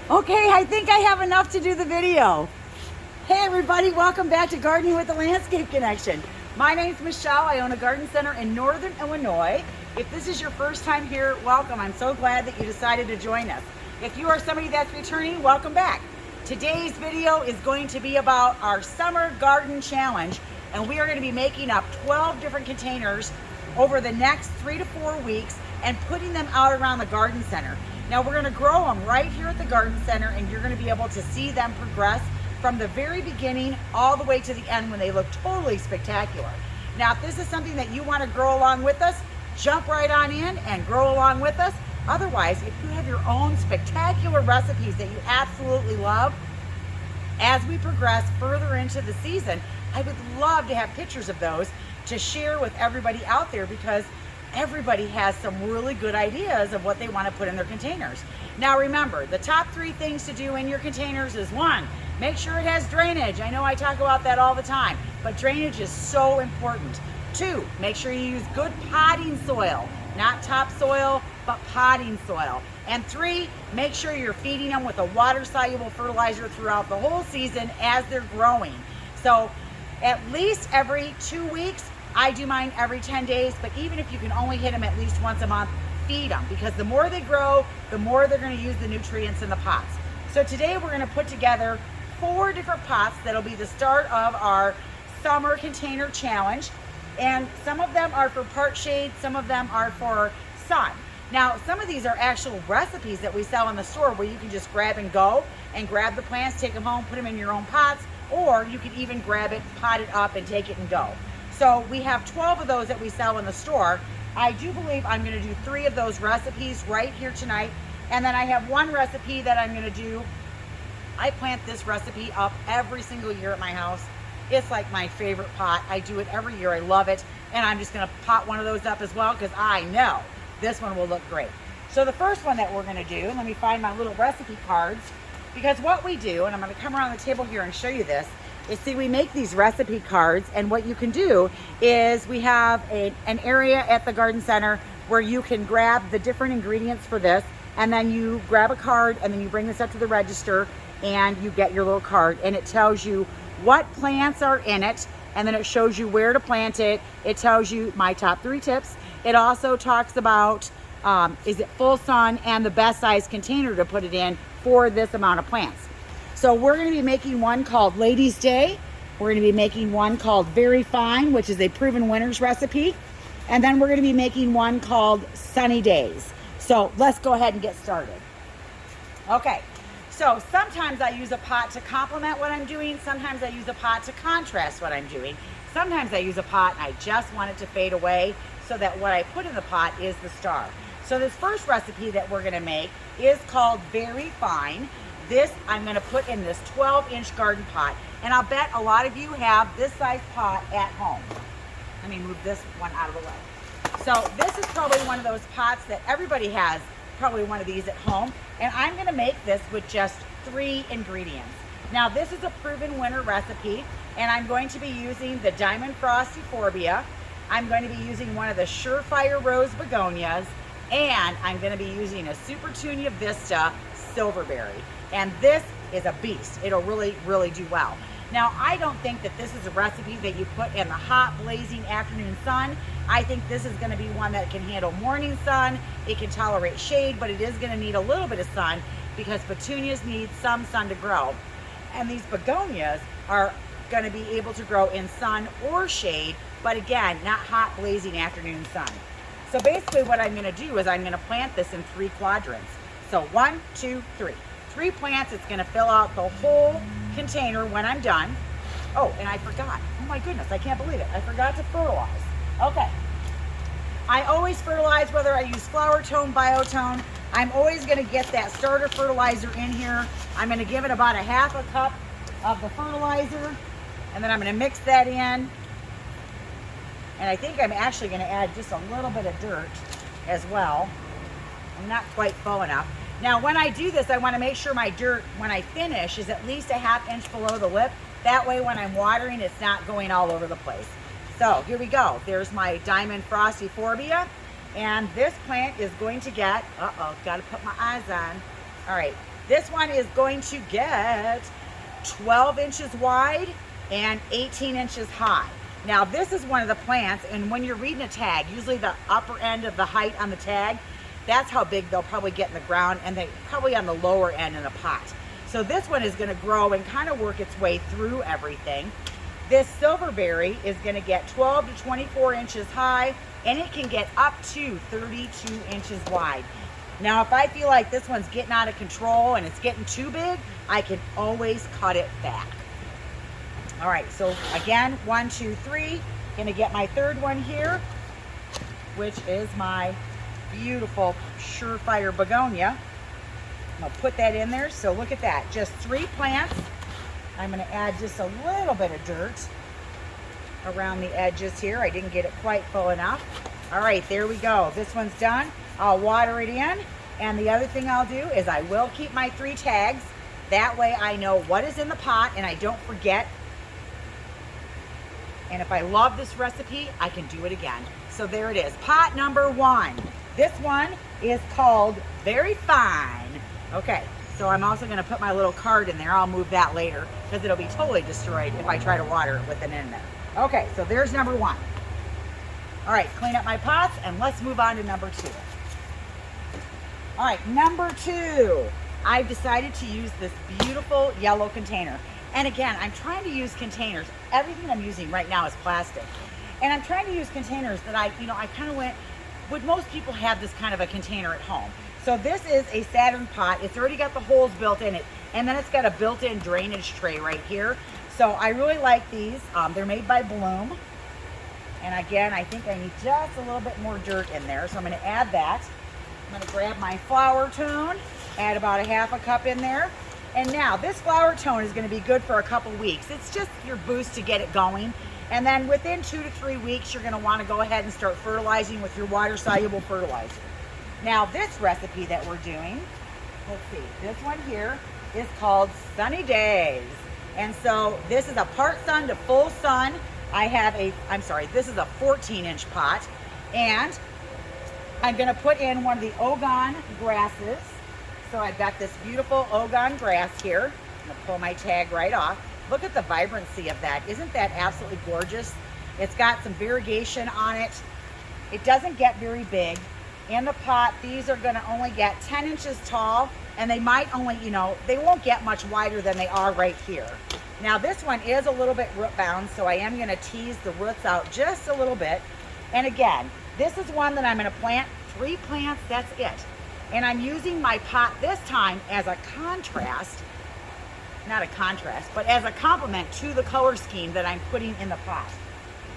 Okay, I think I have enough to do the video. Hey everybody, welcome back to Gardening with the Landscape Connection. My name's Michelle. I own a garden center in Northern Illinois. If this is your first time here, welcome. I'm so glad that you decided to join us. If you are somebody that's returning, welcome back. Today's video is going to be about our summer garden challenge, and we are going to be making up 12 different containers over the next 3 to 4 weeks and putting them out around the garden center. Now we're going to grow them right here at the garden center, and you're going to be able to see them progress from the very beginning all the way to the end when they look totally spectacular. Now if this is something that you want to grow along with us, jump right on in and grow along with us. Otherwise, if you have your own spectacular recipes that you absolutely love, as we progress further into the season, I would love to have pictures of those to share with everybody out there, because everybody has some really good ideas of what they want to put in their containers. Now remember, the top 3 things to do in your containers is 1, make sure it has drainage. I know I talk about that all the time, but drainage is so important. 2, make sure you use good potting soil, not topsoil, but potting soil. And 3, make sure you're feeding them with a water-soluble fertilizer throughout the whole season as they're growing. So at least every 2 weeks, I do mine every 10 days, but even if you can only hit them at least once a month, feed them, because the more they grow, the more they're going to use the nutrients in the pots. So today we're going to put together 4 different pots that'll be the start of our summer container challenge. And some of them are for part shade, some of them are for sun. Now, some of these are actual recipes that we sell in the store where you can just grab and go and grab the plants, take them home, put them in your own pots, or you can even grab it, pot it up, and take it and go. So we have 12 of those that we sell in the store. I do believe I'm going to do 3 of those recipes right here tonight. And then I have 1 recipe that I'm going to do. I plant this recipe up every single year at my house. It's like my favorite pot. I do it every year. I love it. And I'm just going to pot one of those up as well, because I know this one will look great. So the first one that we're going to do, and let me find my little recipe cards, because what we do, and I'm going to come around the table here and show you this, is see, we make these recipe cards, and what you can do is we have an area at the garden center where you can grab the different ingredients for this, and then you grab a card, and then you bring this up to the register, and you get your little card, and it tells you what plants are in it, and then it shows you where to plant it. It tells you my top 3 tips. It also talks about is it full sun and the best size container to put it in for this amount of plants. So we're going to be making one called Ladies Day. We're going to be making one called Very Fine, which is a proven winner's recipe. And then we're going to be making one called Sunny Days. So let's go ahead and get started. Okay, so sometimes I use a pot to complement what I'm doing. Sometimes I use a pot to contrast what I'm doing. Sometimes I use a pot and I just want it to fade away so that what I put in the pot is the star. So this first recipe that we're going to make is called Very Fine. This I'm going to put in this 12-inch garden pot, and I'll bet a lot of you have this size pot at home. Let me move this one out of the way. So this is probably one of those pots that everybody has, probably one of these at home, and I'm going to make this with just 3 ingredients. Now this is a proven winner recipe, and I'm going to be using the Diamond Frost Euphorbia. I'm going to be using one of the Surefire Rose Begonias, and I'm going to be using a Supertunia Vista Silverberry. And this is a beast. It'll really, really do well. Now, I don't think that this is a recipe that you put in the hot, blazing afternoon sun. I think this is going to be one that can handle morning sun. It can tolerate shade, but it is going to need a little bit of sun, because petunias need some sun to grow. And these begonias are going to be able to grow in sun or shade, but again, not hot, blazing afternoon sun. So basically what I'm going to do is I'm going to plant this in 3 quadrants. So 1, 2, 3. 3 plants. It's going to fill out the whole container when I'm done. Oh, and I forgot. Oh my goodness, I can't believe it. I forgot to fertilize. Okay. I always fertilize, whether I use Flower Tone, Biotone. I'm always going to get that starter fertilizer in here. I'm going to give it about a 1/2 cup of the fertilizer, and then I'm going to mix that in. And I think I'm actually going to add just a little bit of dirt as well. I'm not quite full enough. Now, when I do this, I want to make sure my dirt, when I finish, is at least a 1/2 inch below the lip. That way, when I'm watering, it's not going all over the place. So, here we go. There's my Diamond Frost Euphorbia. And this plant is going to get, got to put my eyes on. All right, This one is going to get 12 inches wide and 18 inches high. Now this is one of the plants, and when you're reading a tag, usually the upper end of the height on the tag, that's how big they'll probably get in the ground, and they probably on the lower end in a pot. So this one is going to grow and kind of work its way through everything. This silverberry is going to get 12 to 24 inches high, and it can get up to 32 inches wide. Now, if I feel like this one's getting out of control and it's getting too big, I can always cut it back. All right, so again, 1, 2, 3. Gonna get my third one here, which is my beautiful Surefire begonia. I'm gonna put that in there. So look at that, just 3 plants. I'm gonna add just a little bit of dirt around the edges here. I didn't get it quite full enough. All right, there we go. This one's done. I'll water it in. And the other thing I'll do is I will keep my 3 tags. That way I know what is in the pot and I don't forget. And if I love this recipe, I can do it again. So there it is, pot number 1. This one is called Very Fine. Okay, so I'm also gonna put my little card in there. I'll move that later because it'll be totally destroyed if I try to water it with an in there. Okay, so there's number 1. All right, clean up my pots and let's move on to number 2. All right, number 2. I've decided to use this beautiful yellow container. And again, I'm trying to use containers. Everything I'm using right now is plastic. And I'm trying to use containers that I kind of went, would most people have this kind of a container at home? So this is a Saturn pot. It's already got the holes built in it. And then it's got a built-in drainage tray right here. So I really like these. They're made by Bloom. And again, I think I need just a little bit more dirt in there. So I'm gonna add that. I'm gonna grab my flour tone, add about a half a cup in there. And now this flour tone is going to be good for a couple weeks. It's just your boost to get it going. And then within 2 to 3 weeks, you're going to want to go ahead and start fertilizing with your water-soluble fertilizer. Now this recipe that we're doing, let's see, this one here is called Sunny Days. And so this is a part sun to full sun. This is a 14-inch pot. And I'm going to put in one of the Ogon grasses. So I've got this beautiful Ogon grass here. I'm gonna pull my tag right off. Look at the vibrancy of that. Isn't that absolutely gorgeous? It's got some variegation on it. It doesn't get very big. In the pot, these are gonna only get 10 inches tall, and they might only, they won't get much wider than they are right here. Now this one is a little bit root bound, so I am gonna tease the roots out just a little bit. And again, this is one that I'm gonna plant 3 plants, that's it. And I'm using my pot this time as a contrast, not a contrast, but as a complement to the color scheme that I'm putting in the pot.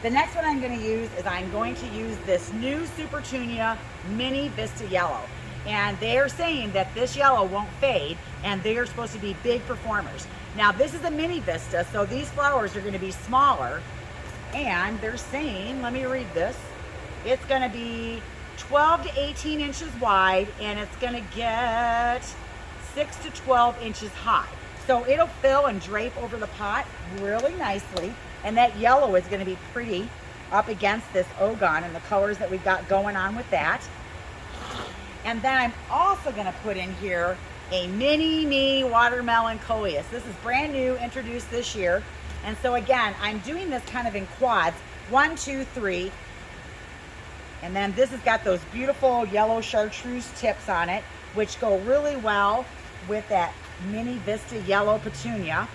The next one I'm going to use is I'm going to use this new Supertunia Mini Vista Yellow. And they're saying that this yellow won't fade, and they're supposed to be big performers. Now this is a Mini Vista, so these flowers are going to be smaller. And they're saying, let me read this, it's going to be 12 to 18 inches wide, and it's going to get 6 to 12 inches high. So it'll fill and drape over the pot really nicely, and that yellow is going to be pretty up against this Ogon and the colors that we've got going on with that. And then I'm also going to put in here a Mini Me Watermelon Coleus. This is brand new, introduced this year. And so again, I'm doing this kind of in quads, 1, 2, 3. And then this has got those beautiful yellow chartreuse tips on it, which go really well with that Mini Vista Yellow Petunia.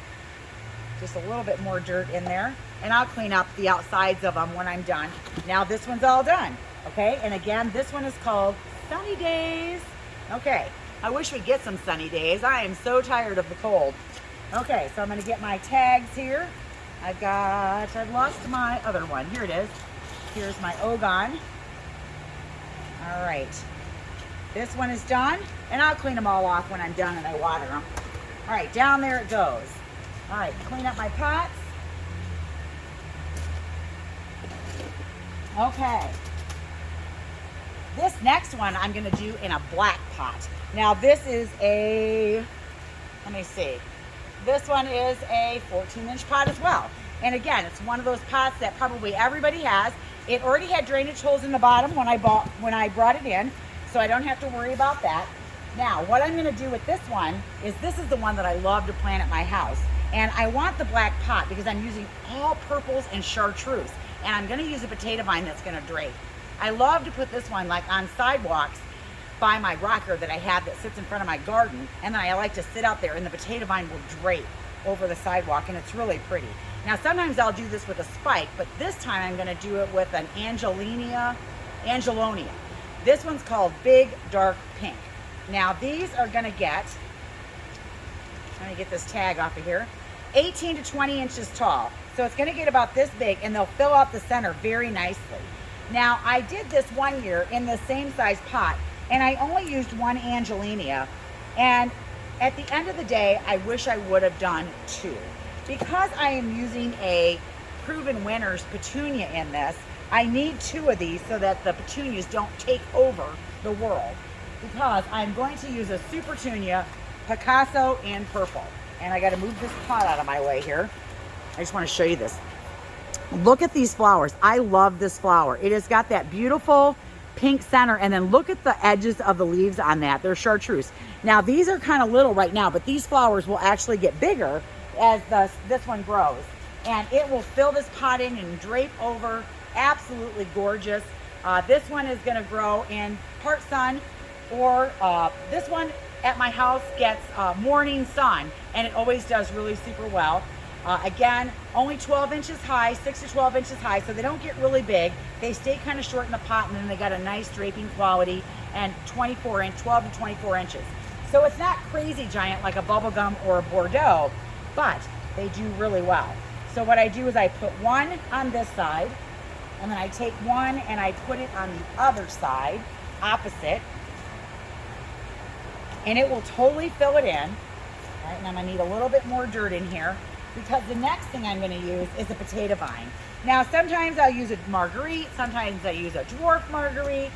Just a little bit more dirt in there. And I'll clean up the outsides of them when I'm done. Now this one's all done, okay? And again, this one is called Sunny Days. Okay, I wish we'd get some sunny days. I am so tired of the cold. Okay, so I'm gonna get my tags here. I've lost my other one. Here it is. Here's my Ogon. All right, this one is done, and I'll clean them all off when I'm done and I water them. All right, down there it goes. All right, clean up my pots. Okay. This next one I'm gonna do in a black pot. Now this is a, let me see. This one is a 14-inch pot as well. And again, it's one of those pots that probably everybody has. It already had drainage holes in the bottom when I brought it in, so I don't have to worry about that. Now, what I'm gonna do with this one is, this is the one that I love to plant at my house. And I want the black pot because I'm using all purples and chartreuse. And I'm gonna use a potato vine that's gonna drape. I love to put this one like on sidewalks by my rocker that I have that sits in front of my garden. And then I like to sit out there and the potato vine will drape over the sidewalk, and it's really pretty. Now, sometimes I'll do this with a spike, but this time I'm gonna do it with an Angelonia. This one's called Big Dark Pink. Now, these are gonna get, let me get this tag off of here, 18 to 20 inches tall. So it's gonna get about this big, and they'll fill out the center very nicely. Now, I did this one year in the same size pot, and I only used one Angelina. And at the end of the day, I wish I would have done two. Because I am using a Proven Winners petunia in this, I need two of these so that the petunias don't take over the world. Because I'm going to use a Supertunia, Picasso, and purple. And I gotta move this pot out of my way here. I just wanna show you this. Look at these flowers. I love this flower. It has got that beautiful pink center, and then look at the edges of the leaves on that. They're chartreuse. Now, these are kind of little right now, but these flowers will actually get bigger as this one grows. And it will fill this pot in and drape over. Absolutely gorgeous. This one is gonna grow in part sun, or this one at my house gets morning sun, and it always does really super well. Again, only 12 inches high, 6 to 12 inches high, so they don't get really big. They stay kind of short in the pot, and then they got a nice draping quality, and 12 to 24 inches. So it's not crazy giant like a bubblegum or a Bordeaux, but they do really well. So what I do is I put one on this side, and then I take one and I put it on the other side, opposite, and it will totally fill it in. All right, and I'm gonna need a little bit more dirt in here, because the next thing I'm gonna use is a potato vine. Now, sometimes I'll use a Marguerite, sometimes I use a dwarf Marguerite.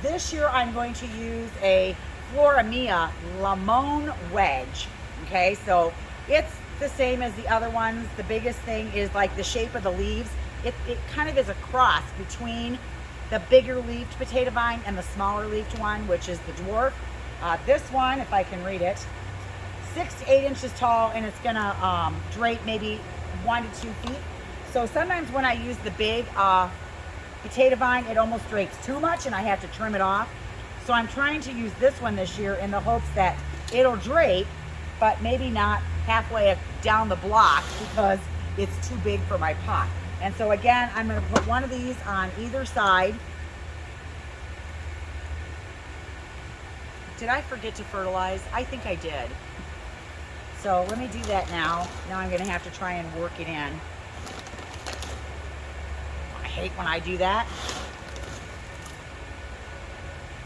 This year I'm going to use a Floramia Limon Wedge. Okay, so it's the same as the other ones. The biggest thing is like the shape of the leaves. It kind of is a cross between the bigger leafed potato vine and the smaller leafed one, which is the dwarf. This one, if I can read it, 6 to 8 inches tall, and it's gonna drape maybe 1 to 2 feet. So sometimes when I use the big potato vine, it almost drapes too much and I have to trim it off. So I'm trying to use this one this year in the hopes that it'll drape, but maybe not halfway down the block because it's too big for my pot. And so again, I'm gonna put one of these on either side. Did I forget to fertilize? I think I did. So let me do that now. Now I'm gonna have to try and work it in. I hate when I do that.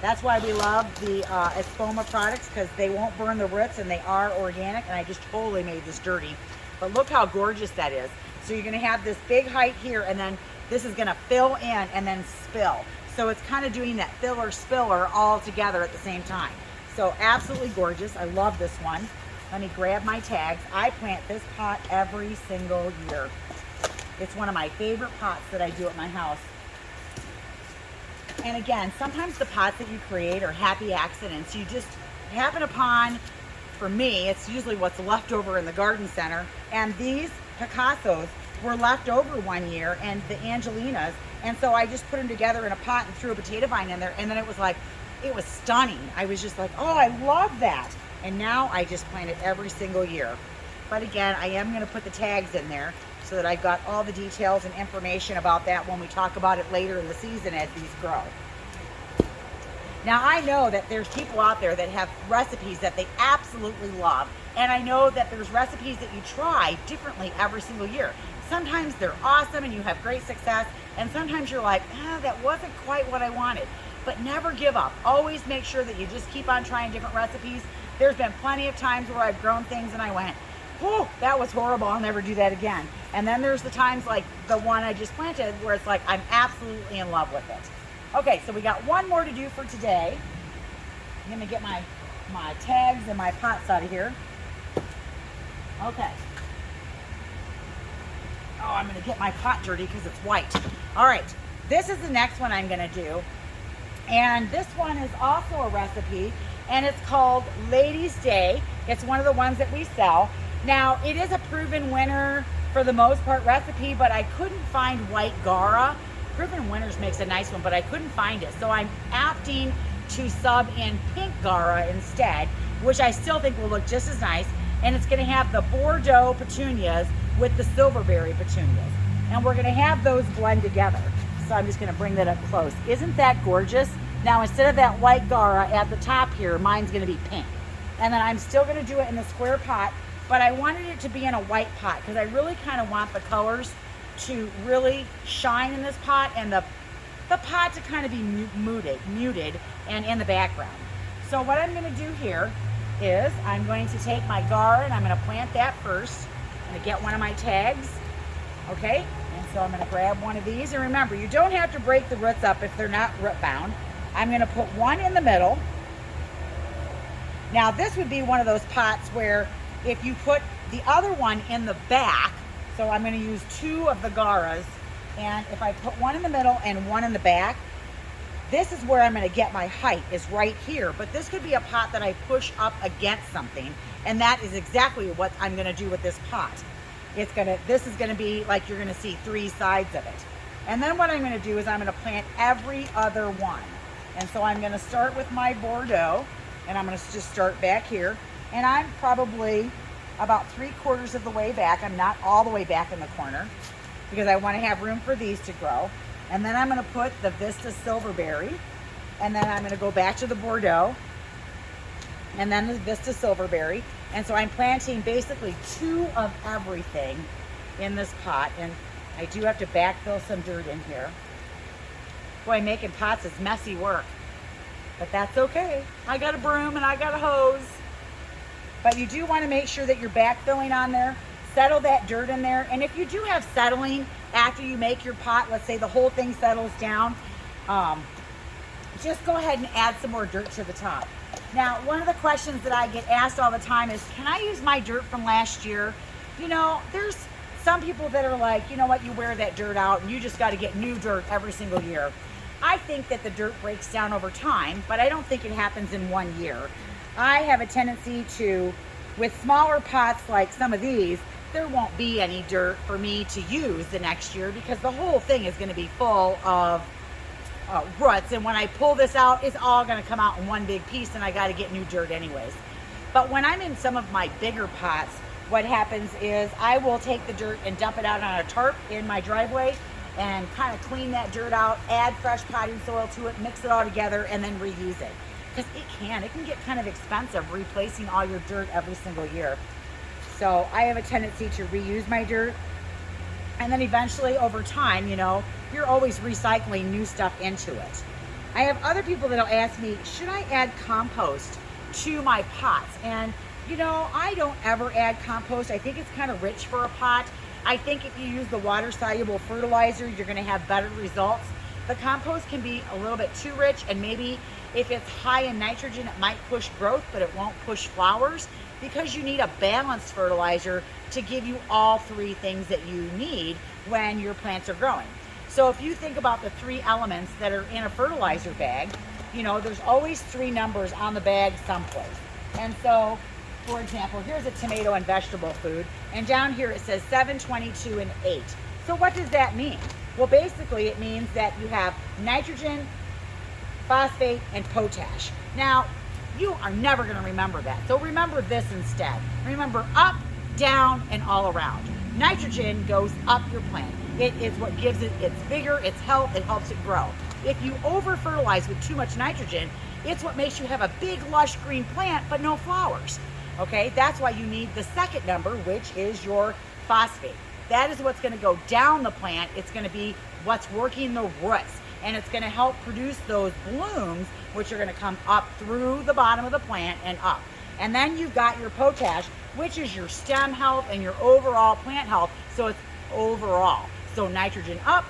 That's why we love the Espoma products, because they won't burn the roots and they are organic, and I just totally made this dirty. But look how gorgeous that is. So you're gonna have this big height here, and then this is gonna fill in and then spill. So it's kind of doing that filler spiller all together at the same time. So absolutely gorgeous. I love this one. Let me grab my tags. I plant this pot every single year. It's one of my favorite pots that I do at my house. And again, sometimes the pots that you create are happy accidents. You just happen upon, for me, it's usually what's left over in the garden center. And these Picassos were left over one year, and the Angelinas. And so I just put them together in a pot and threw a potato vine in there. And then it was like, it was stunning. I was just like, oh, I love that. And now I just plant it every single year. But again, I am gonna put the tags in there so that I've got all the details and information about that when we talk about it later in the season as these grow. Now, I know that there's people out there that have recipes that they absolutely love, and I know that there's recipes that you try differently every single year. Sometimes they're awesome and you have great success, and sometimes you're like, that wasn't quite what I wanted. But never give up. Always make sure that you just keep on trying different recipes. There's been plenty of times where I've grown things and I went, whew, that was horrible, I'll never do that again. And then there's the times like the one I just planted where it's like, I'm absolutely in love with it. Okay, so we got one more to do for today. I'm gonna get my tags and my pots out of here. Okay. Oh, I'm gonna get my pot dirty because it's white. All right, this is the next one I'm gonna do. And this one is also a recipe and it's called Ladies Day. It's one of the ones that we sell. Now, it is a proven winner for the most part recipe, but I couldn't find white Gara. Proven Winners makes a nice one, but I couldn't find it. So I'm opting to sub in pink Gara instead, which I still think will look just as nice. And it's gonna have the Bordeaux petunias with the Silverberry petunias. And we're gonna have those blend together. So I'm just gonna bring that up close. Isn't that gorgeous? Now, instead of that white Gara at the top here, mine's gonna be pink. And then I'm still gonna do it in the square pot, but I wanted it to be in a white pot because I really kind of want the colors to really shine in this pot and the pot to kind of be muted and in the background. So what I'm gonna do here is I'm going to take my Gara and I'm gonna plant that first. I'm gonna get one of my tags, okay? And so I'm gonna grab one of these. And remember, you don't have to break the roots up if they're not root bound. I'm gonna put one in the middle. Now this would be one of those pots where if you put the other one in the back, so I'm going to use two of the Garas, and if I put one in the middle and one in the back, this is where I'm going to get my height, is right here. But this could be a pot that I push up against something, and that is exactly what I'm going to do with this pot. This is going to be like you're going to see three sides of it. And then what I'm going to do is I'm going to plant every other one. And so I'm going to start with my Bordeaux, and I'm going to just start back here. And I'm probably about 3/4 of the way back. I'm not all the way back in the corner because I want to have room for these to grow. And then I'm going to put the Vista Silverberry, and then I'm going to go back to the Bordeaux, and then the Vista Silverberry. And so I'm planting basically two of everything in this pot. And I do have to backfill some dirt in here. Boy, making pots is messy work, but that's okay. I got a broom and I got a hose. But you do want to make sure that you're backfilling on there, settle that dirt in there. And if you do have settling after you make your pot, let's say the whole thing settles down, just go ahead and add some more dirt to the top. Now, one of the questions that I get asked all the time is, can I use my dirt from last year? You know, there's some people that are like, you know what, you wear that dirt out and you just got to get new dirt every single year. I think that the dirt breaks down over time, but I don't think it happens in 1 year. I have a tendency to, with smaller pots like some of these, there won't be any dirt for me to use the next year because the whole thing is going to be full of roots. And when I pull this out, it's all going to come out in one big piece and I got to get new dirt anyways. But when I'm in some of my bigger pots, what happens is I will take the dirt and dump it out on a tarp in my driveway and kind of clean that dirt out, add fresh potting soil to it, mix it all together, and then reuse it. Because it can get kind of expensive replacing all your dirt every single year. So I have a tendency to reuse my dirt. And then eventually over time, you know, you're always recycling new stuff into it. I have other people that'll ask me, should I add compost to my pots? And you know, I don't ever add compost. I think it's kind of rich for a pot. I think if you use the water-soluble fertilizer, you're gonna have better results. The compost can be a little bit too rich, and maybe if it's high in nitrogen, it might push growth, but it won't push flowers because you need a balanced fertilizer to give you all three things that you need when your plants are growing. So if you think about the three elements that are in a fertilizer bag, you know, there's always three numbers on the bag someplace. And so, for example, here's a tomato and vegetable food, and down here it says 7, 22, and 8. So what does that mean? Well, basically it means that you have nitrogen, phosphate, and potash. Now, you are never going to remember that. So remember this instead. Remember up, down, and all around. Nitrogen goes up your plant. It is what gives it its vigor, its health, it helps it grow. If you over-fertilize with too much nitrogen, it's what makes you have a big, lush green plant, but no flowers. Okay, that's why you need the second number, which is your phosphate. That is what's going to go down the plant. It's going to be what's working the roots, and it's going to help produce those blooms, which are going to come up through the bottom of the plant and up. And then you've got your potash, which is your stem health and your overall plant health. So it's overall. So nitrogen up.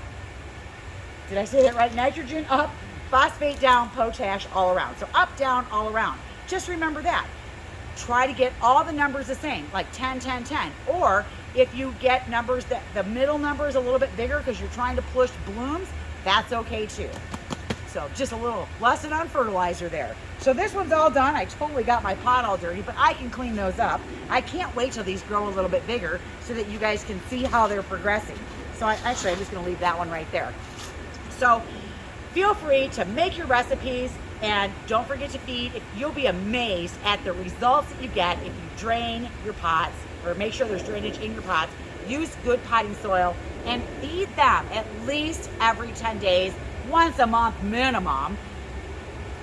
Did I say that right? Nitrogen up, phosphate down, potash all around. So up, down, all around. Just remember that. Try to get all the numbers the same, like 10, 10, 10. Or if you get numbers that the middle number is a little bit bigger because you're trying to push blooms, that's okay too. So just a little lesson on fertilizer there. So this one's all done. I totally got my pot all dirty, but I can clean those up. I can't wait till these grow a little bit bigger so that you guys can see how they're progressing. So I'm just gonna leave that one right there. So feel free to make your recipes and don't forget to feed. You'll be amazed at the results that you get if you drain your pots or make sure there's drainage in your pots. Use good potting soil and feed them at least every 10 days, once a month minimum.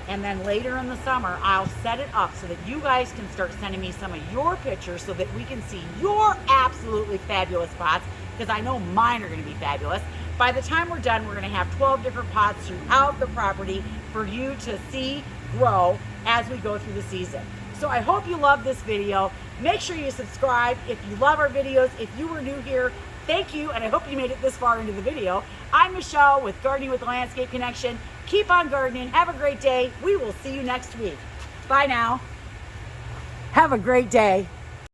And then later in the summer, I'll set it up so that you guys can start sending me some of your pictures so that we can see your absolutely fabulous pots, because I know mine are going to be fabulous. By the time we're done, we're going to have 12 different pots throughout the property for you to see grow as we go through the season. So I hope you love this video. Make sure you subscribe if you love our videos. If you were new here, thank you, and I hope you made it this far into the video. I'm Michelle with Gardening with the Landscape Connection. Keep on gardening. Have a great day. We will see you next week. Bye now. Have a great day.